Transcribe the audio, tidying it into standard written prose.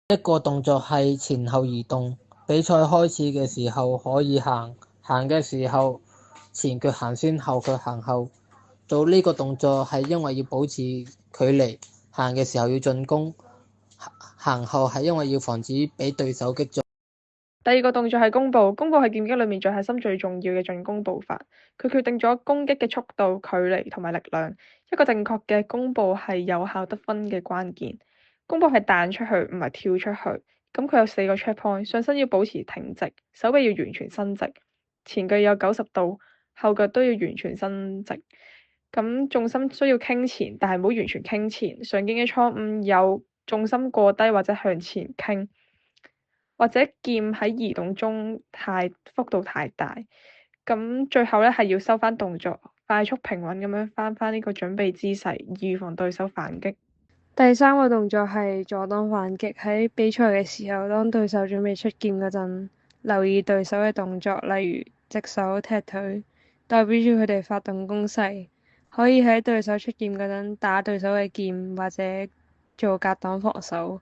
一個動作係前後移動，比賽開始嘅時候可以行，行嘅時候前腳行先，後腳行後。做呢個動作係因為要保持距離，行嘅時候要進攻，行後係因為要防止俾對手擊中。第二個動作係弓步，弓步係劍擊裏面最核心、最重要嘅進攻步伐。佢決定咗攻擊嘅速度、距離同埋力量。一個正確嘅弓步係有效得分嘅關鍵。弓步係彈出去，唔係跳出去。咁佢有4個 check point，上身要保持挺直，手臂要完全伸直，前腳有90度，後腳都要完全伸直。咁重心需要傾前，但係唔好完全傾前。常見嘅錯誤有重心過低或者向前傾。或者劍喺移動中幅度太大，咁最後咧係要收翻動作，快速平穩咁樣翻返呢個準備姿勢，預防對手反擊。第三個動作係阻擋反擊。喺比賽嘅時候，當對手準備出劍嗰陣，留意對手嘅動作，例如隻手踢腿，代表住佢哋發動攻勢。可以喺對手出劍嗰陣打對手嘅劍，或者做格擋防守。